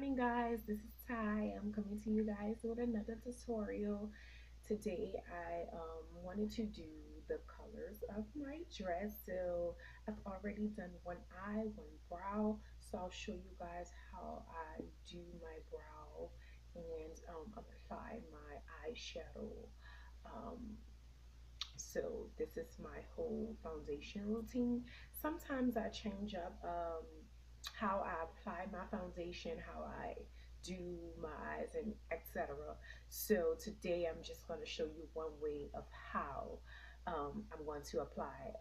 morning, guys. This is Ty. I'm coming to you guys with another tutorial. Today I wanted to do the colors of my dress. So I've already done one eye, one brow. So I'll show you guys how I do my brow and apply my eyeshadow. Um, so this is my whole foundation routine. Sometimes I change up how I apply my foundation, how I do my eyes, and etc. So today I'm just going to show you one way of how I'm going to apply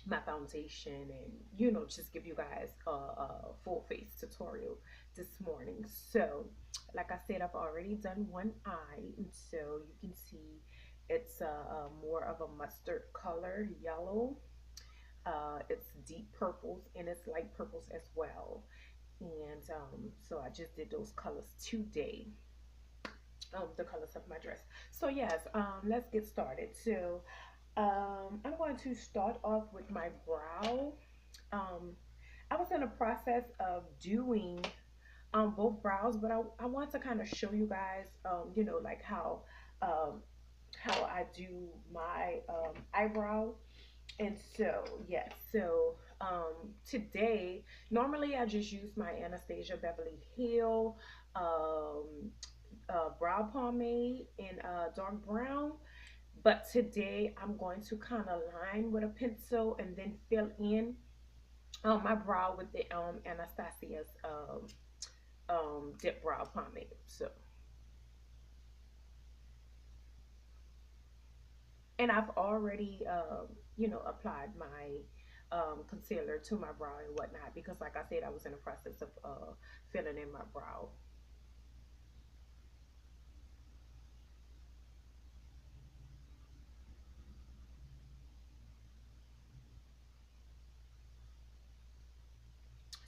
my foundation, and just give you guys a full face tutorial this morning. So like I said, I've already done one eye, and so you can see it's a more of a mustard color yellow. It's deep purples and it's light purples as well. And so I just did those colors today, the colors of my dress. So yes, let's get started. So I'm going to start off with my brow. um, I was in the process of doing both brows, but I want to kind of show you guys, like um, how I do my eyebrow. And so, yes, so today, normally I just use my Anastasia Beverly Hill brow pomade in dark brown. But today I'm going to kind of line with a pencil and then fill in my brow with the Anastasia's dip brow pomade. So, and I've already, applied my concealer to my brow and whatnot because, like I said, I was in the process of filling in my brow.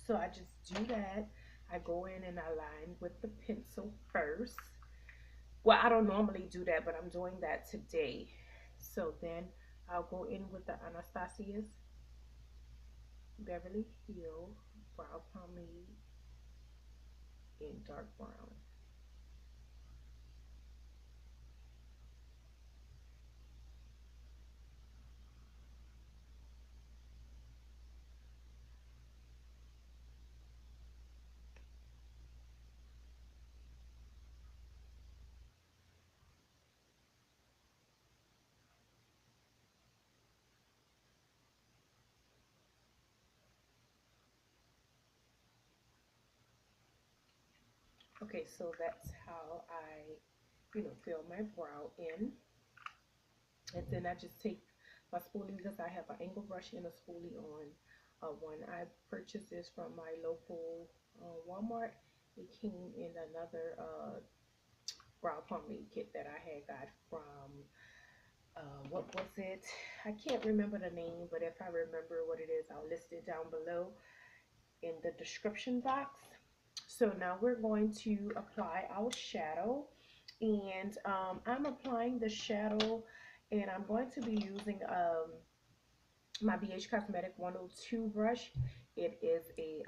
So I just do that. I go in and I line with the pencil first. Well, I don't normally do that, but I'm doing that today. So then I'll go in with the Anastasia's Beverly Hill brow pomade in dark brown. Okay, so that's how I, fill my brow in. And then I just take my spoolie because I have an angle brush and a spoolie on one. I purchased this from my local Walmart. It came in another brow pomade kit that I had got from, what was it? I can't remember the name, but if I remember what it is, I'll list it down below in the description box. So now we're going to apply our shadow, and I'm applying the shadow, and I'm going to be using my BH Cosmetic 102 brush. It is a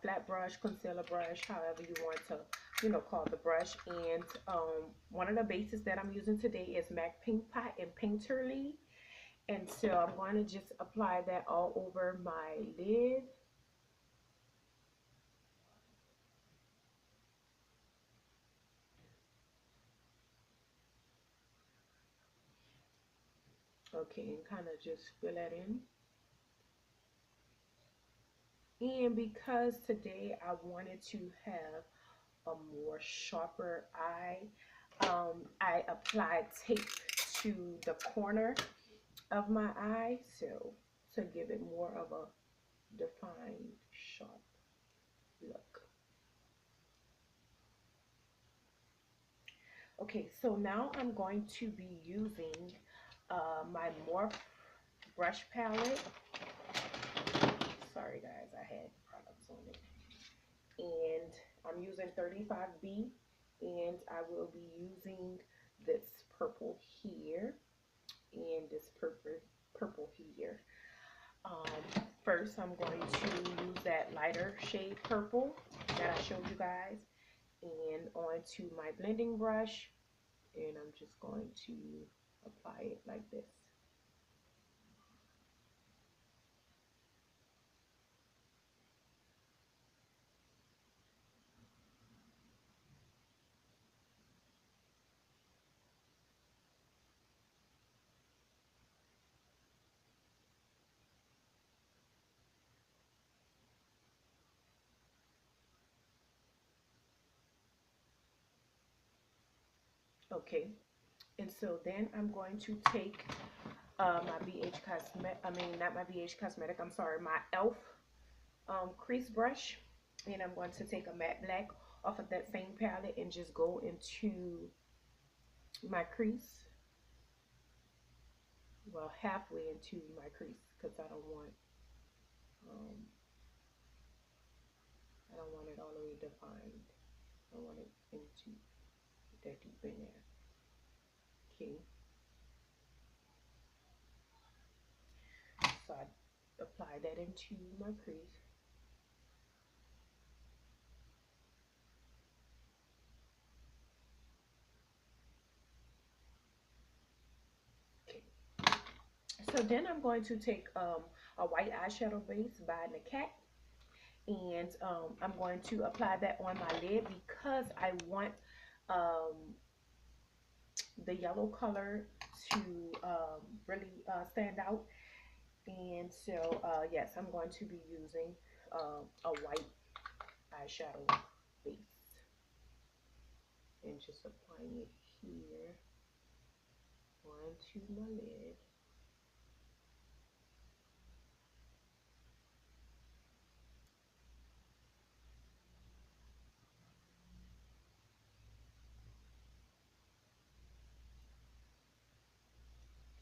flat brush, concealer brush, however you want to, call the brush. And one of the bases that I'm using today is MAC Pink Pot and Painterly. And so I'm going to just apply that all over my lid. Okay, and kind of just fill that in. And because today I wanted to have a more sharper eye, I applied tape to the corner of my eye, so to give it more of a defined, sharp look. Okay, so now I'm going to be using my Morph brush palette. Sorry guys, I had products on it. And I'm using 35B, and I will be using this purple here and this purple here. First, I'm going to use that lighter shade purple that I showed you guys, and onto my blending brush, and I'm just going to apply it like this. Okay, and so then I'm going to take my BH Cosmetic, I mean, not my BH Cosmetic, I'm sorry, my e.l.f. Crease brush, and I'm going to take a matte black off of that same palette and just go into my crease, well, halfway into my crease, because um, I don't want it all the way defined. I want it into that deep in there. Okay, so I apply that into my crease. Okay, so then I'm going to take a white eyeshadow base by Nakat, and I'm going to apply that on my lid because I want um, the yellow color to really stand out. And so, yes, I'm going to be using a white eyeshadow base and just applying it here onto my lid.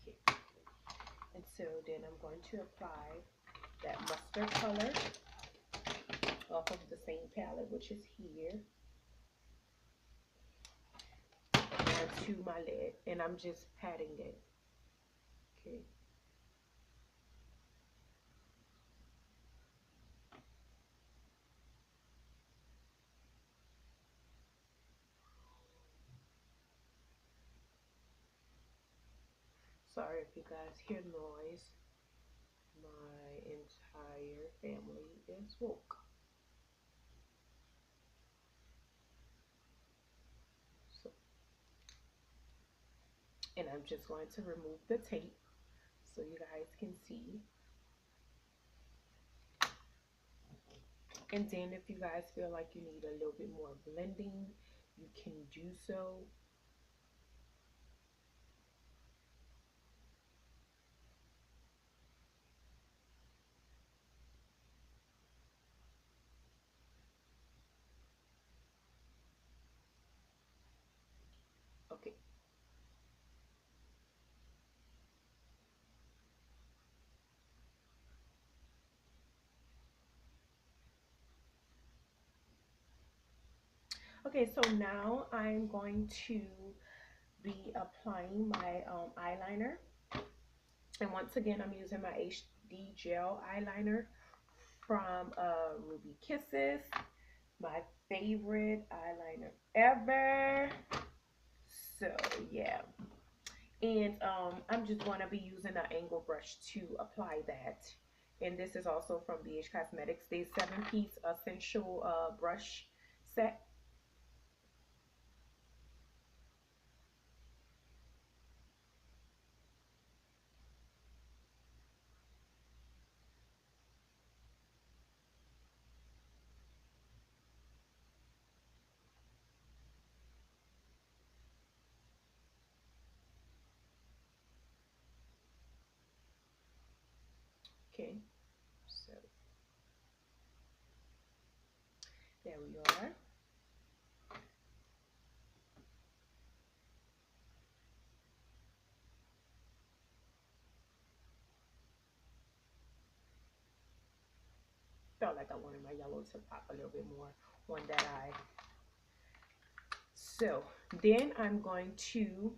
Okay. And so then I'm going to apply that mustard color off of the same palette, which is here, onto my lid, and I'm just patting it. Okay. Sorry if you guys hear noise. My entire family is woke. So, and I'm just going to remove the tape so you guys can see. And then if you guys feel like you need a little bit more blending, you can do so. Okay. Okay, so now I'm going to be applying my eyeliner. And once again, I'm using my HD gel eyeliner from Ruby Kisses, my favorite eyeliner ever. So yeah, and I'm just going to be using an angle brush to apply that. And this is also from BH Cosmetics. They 7-piece essential brush set. Okay, so there we are. Felt like I wanted my yellow to pop a little bit more on that eye. So then I'm going to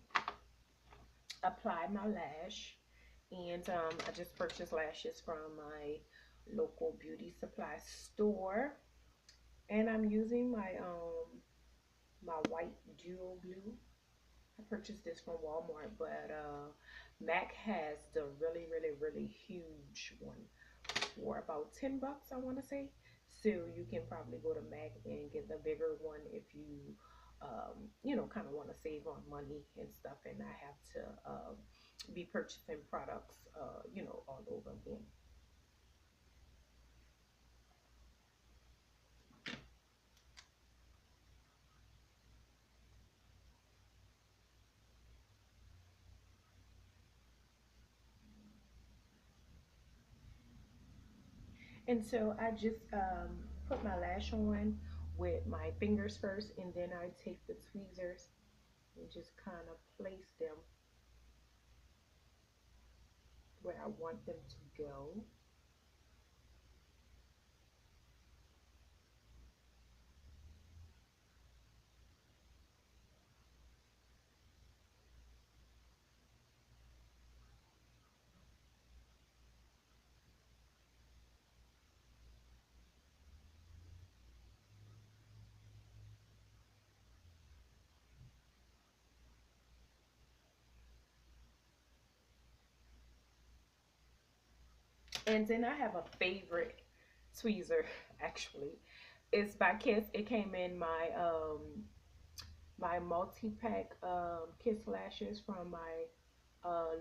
apply my lash, And I just purchased lashes from my local beauty supply store. And I'm using my white duo glue. I purchased this from Walmart, but MAC has the really, really, really huge one for about 10 bucks, I want to say. So you can probably go to MAC and get the bigger one if you know, kind of want to save on money and stuff and not have to be purchasing products, you know, all over again. And so I just put my lash on with my fingers first, and then I take the tweezers and just kind of place them where I want them to go. And then I have a favorite tweezer actually. It's by Kiss. It came in my multi-pack Kiss lashes from my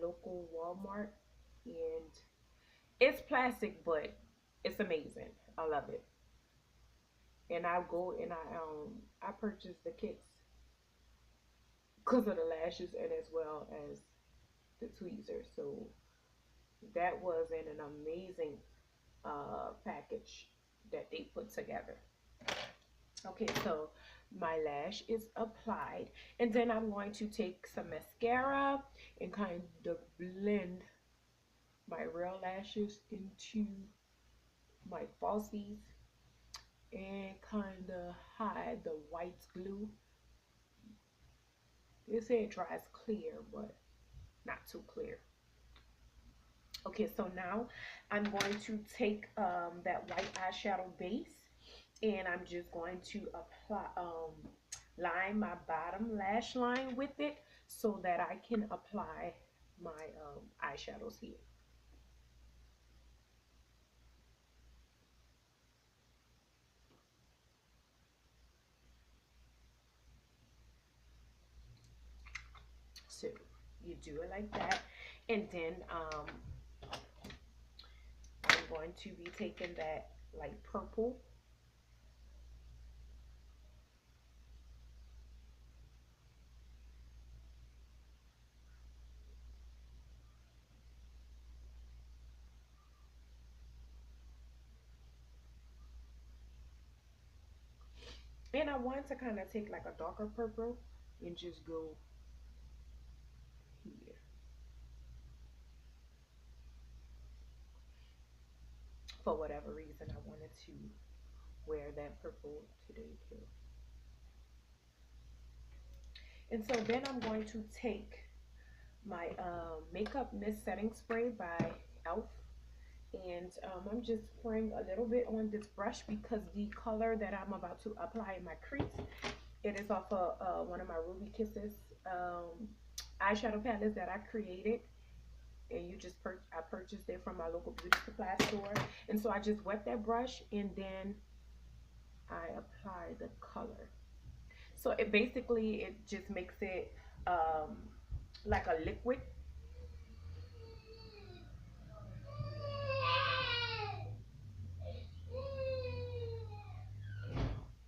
local Walmart, and it's plastic, but it's amazing. I love it. And I go and I purchase the kits because of the lashes and as well as the tweezers. So that was in an amazing package that they put together. Okay, so my lash is applied, and then I'm going to take some mascara and kind of blend my real lashes into my falsies and kind of hide the white glue. They say it dries clear, but not too clear. Okay, so now I'm going to take that white eyeshadow base, and I'm just going to apply line my bottom lash line with it so that I can apply my eyeshadows here. So you do it like that, and then I'm going to be taking that light purple, and I want to kind of take like a darker purple and just go here. For whatever reason, I wanted to wear that purple today too. And so then I'm going to take my makeup mist setting spray by Elf, and I'm just spraying a little bit on this brush because the color that I'm about to apply in my crease, it is off of one of my Ruby Kisses eyeshadow palettes that I created, and I purchased it from my local beauty supply store. And so I just wet that brush and then I apply the color. So it just makes it like a liquid.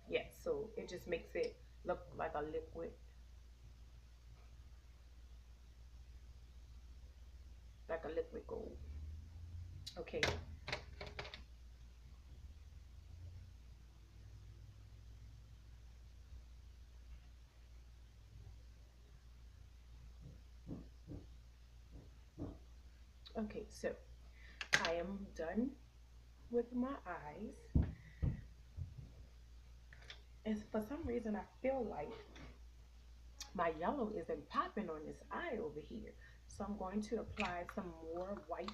Yeah, so it just makes it look like a liquid gold. Okay. Okay, so I am done with my eyes. And for some reason I feel like my yellow isn't popping on this eye over here. So I'm going to apply some more white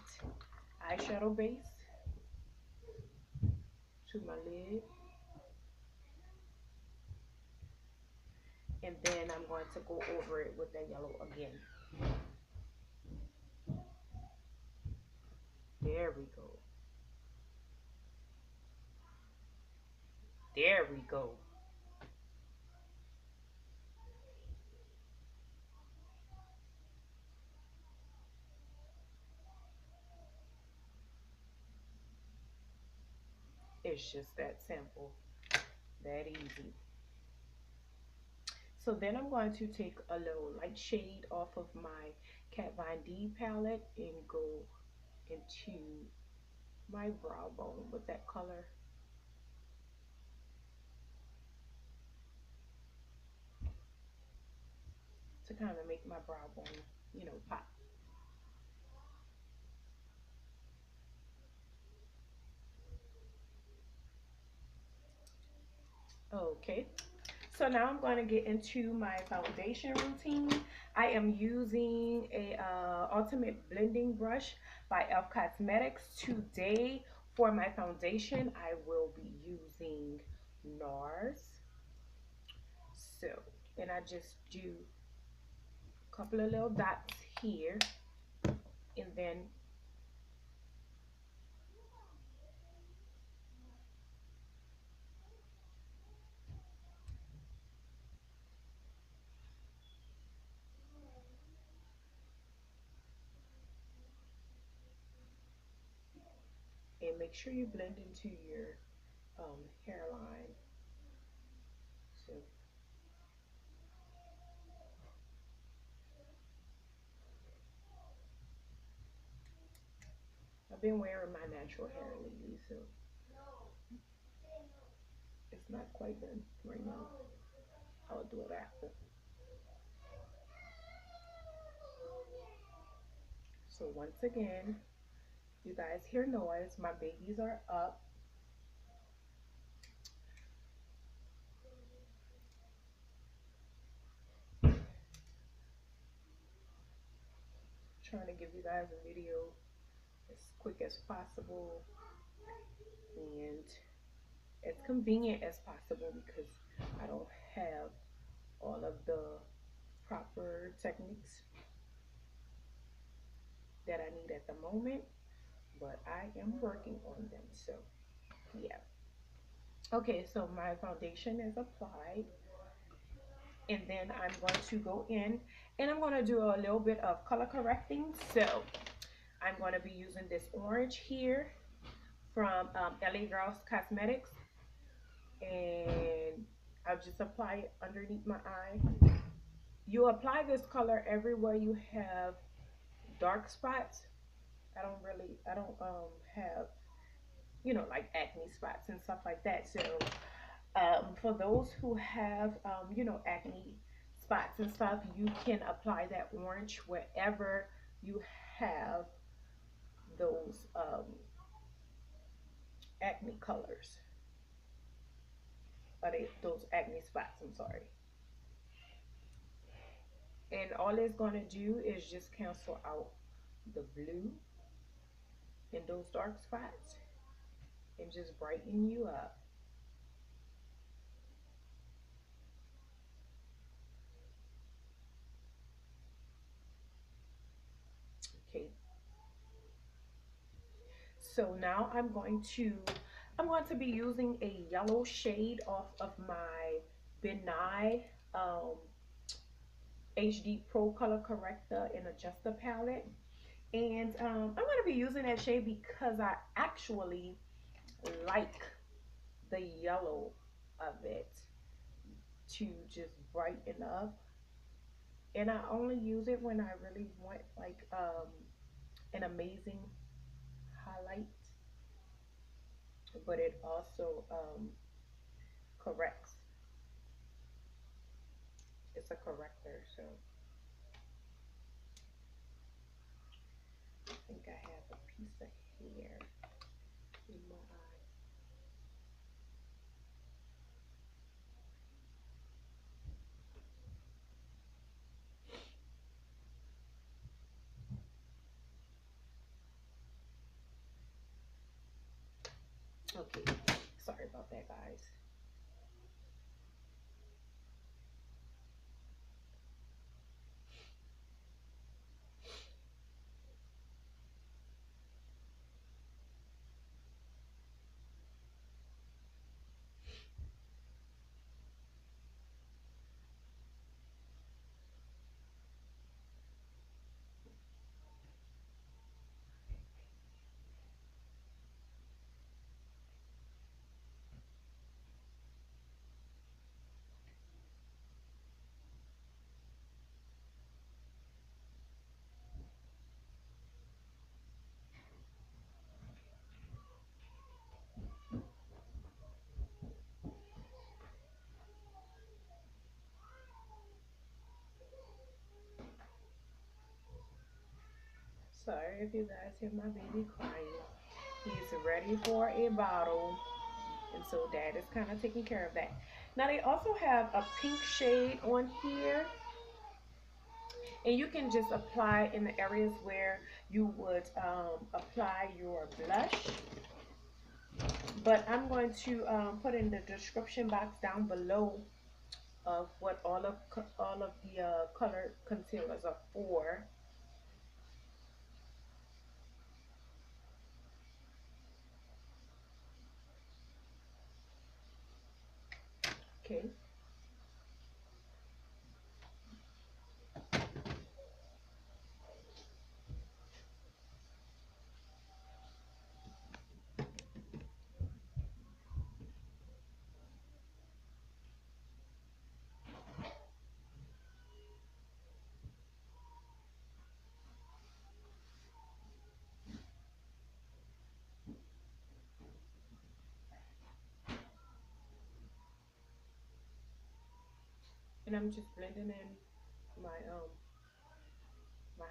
eyeshadow base to my lid. And then I'm going to go over it with that yellow again. There we go. There we go. It's just that simple, that easy. So then I'm going to take a little light shade off of my Kat Von D palette and go into my brow bone with that color to kind of make my brow bone, you know, pop. Okay, so now I'm going to get into my foundation routine. I am using a Ultimate Blending Brush by Elf Cosmetics. Today for my foundation, I will be using NARS. So, and I just do a couple of little dots here, and then and make sure you blend into your hairline. So I've been wearing my natural hair lately, so it's not quite done right now. I'll do it after. So once again, you guys hear noise. My babies are up. Trying to give you guys a video as quick as possible and as convenient as possible because I don't have all of the proper techniques that I need at the moment, but I am working on them. So yeah. Okay, so my foundation is applied, and then I'm going to go in and I'm going to do a little bit of color correcting. So I'm going to be using this orange here from LA Girls Cosmetics, and I'll just apply it underneath my eye. You apply this color everywhere you have dark spots. I don't have, you know, like acne spots and stuff like that. So for those who have, you know, acne spots and stuff, you can apply that orange wherever you have those acne colors, or those acne spots, I'm sorry. And all it's going to do is just cancel out the blue in those dark spots and just brighten you up. Okay, so now I'm going to be using a yellow shade off of my Benai um, HD Pro Color Corrector and Adjuster palette. And I'm going to be using that shade because I actually like the yellow of it to just brighten up. And I only use it when I really want like an amazing highlight, but it also corrects. It's a corrector, so I think I have a piece of hair in my eye. Okay, sorry about that, guys. Sorry if you guys hear my baby crying. He's ready for a bottle, and so dad is kind of taking care of that. Now they also have a pink shade on here, and you can just apply in the areas where you would apply your blush. But I'm going to put in the description box down below of what all of the color concealers are for. Okay, and I'm just blending in my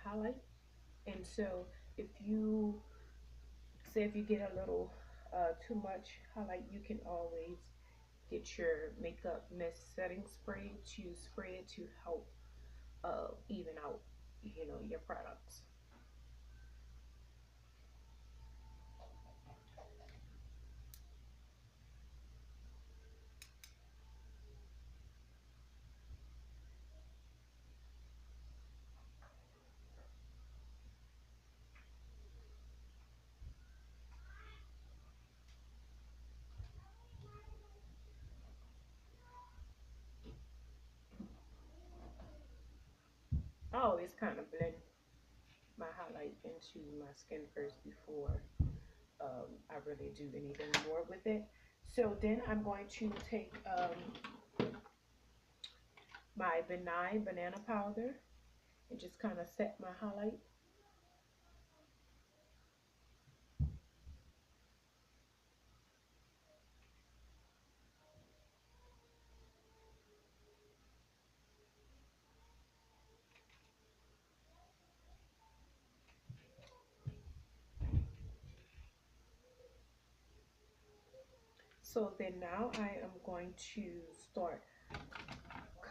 highlight. And so if you say if you get a little too much highlight, you can always get your makeup mist setting spray to spray it to help even out, your products. I always kind of blend my highlight into my skin first before I really do anything more with it. So then I'm going to take my benign banana powder and just kind of set my highlight. So then now I am going to start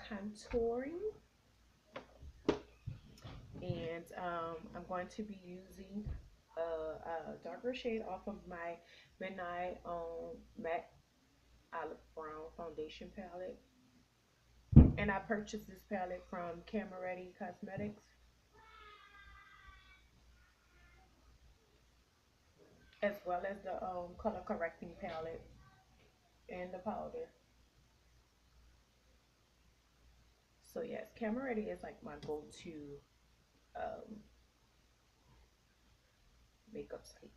contouring, and I'm going to be using a darker shade off of my Benign Matte Olive Brown Foundation palette. And I purchased this palette from Cameretti Cosmetics, as well as the color correcting palette and the powder. So yes, Cameretti is like my go-to um, makeup site.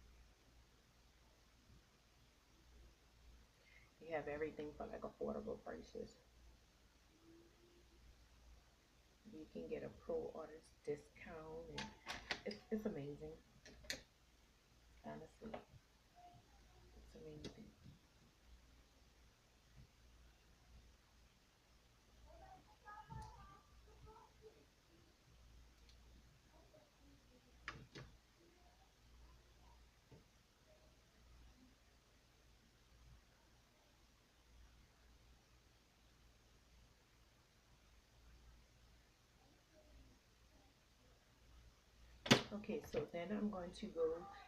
You have everything for like affordable prices. You can get a pro artist discount, and it's amazing. Honestly, it's amazing. Okay, so then I'm going to go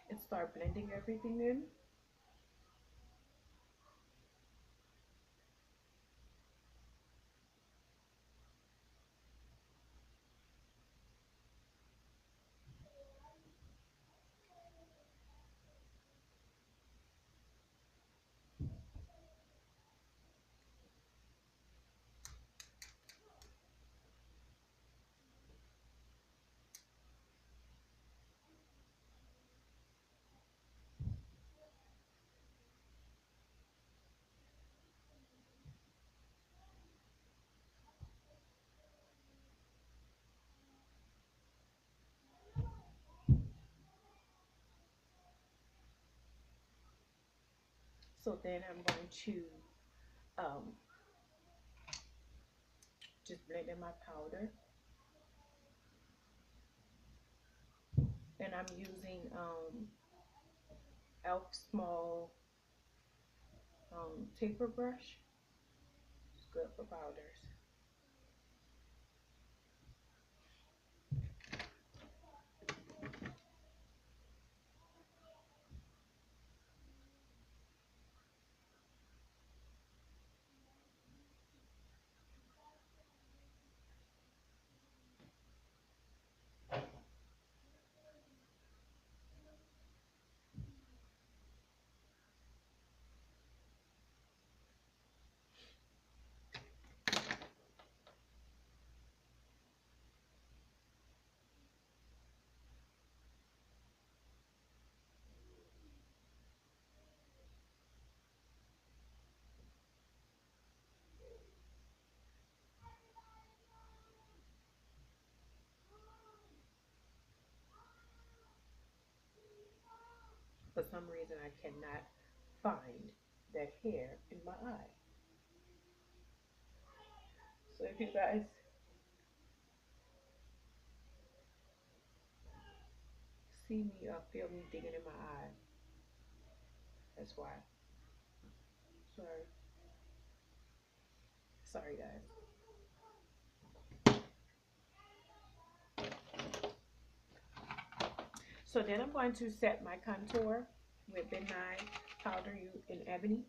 and start blending everything in. So then I'm going to um, just blend in my powder. And I'm using Elf Small taper brush. It's good for powders. For some reason, I cannot find that hair in my eye. So if you guys see me or feel me digging in my eye, that's why. Sorry. Sorry, guys. So then I'm going to set my contour with Midnight Powder in Ebony.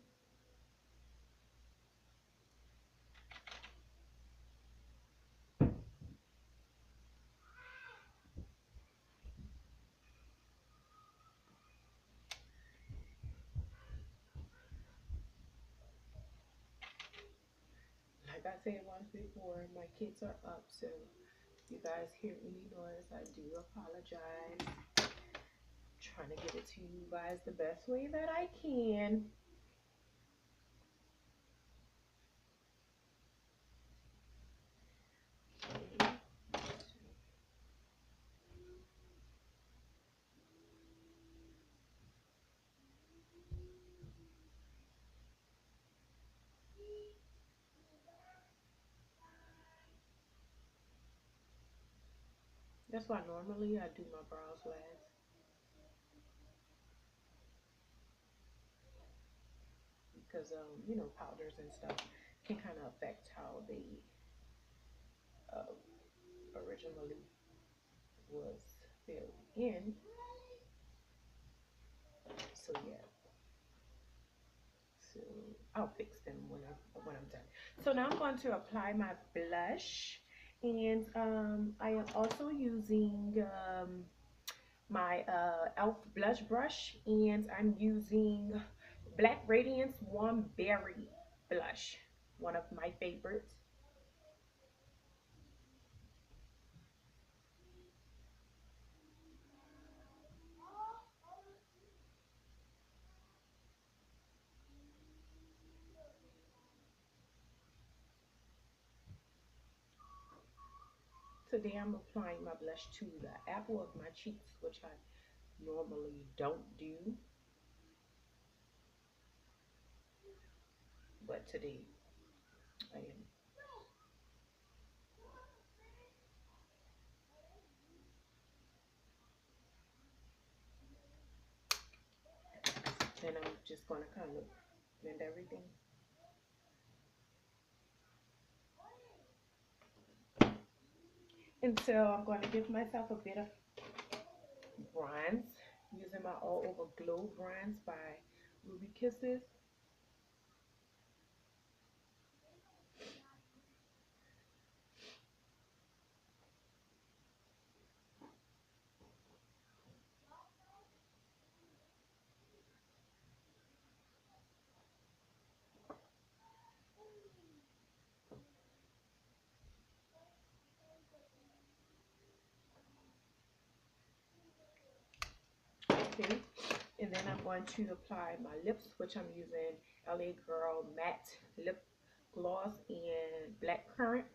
Like I said once before, my kids are up, so if you guys hear any noise, I do apologize. Trying to get it to you guys the best way that I can. Okay. That's why normally I do my brows last, because powders and stuff can kind of affect how they uh, originally was filled in. So yeah. So I'll fix them when I'm done. So now I'm going to apply my blush, and I am also using my Elf blush brush, and I'm using Black Radiance Warm Berry blush, one of my favorites. Today I'm applying my blush to the apple of my cheeks, which I normally don't do, but today I am. Then I'm just going to kind of blend everything. And so I'm going to give myself a bit of bronze using my All Over Glow bronze by Ruby Kisses. Okay. And then I'm going to apply my lips, which I'm using LA Girl Matte Lip Gloss in Black Currant.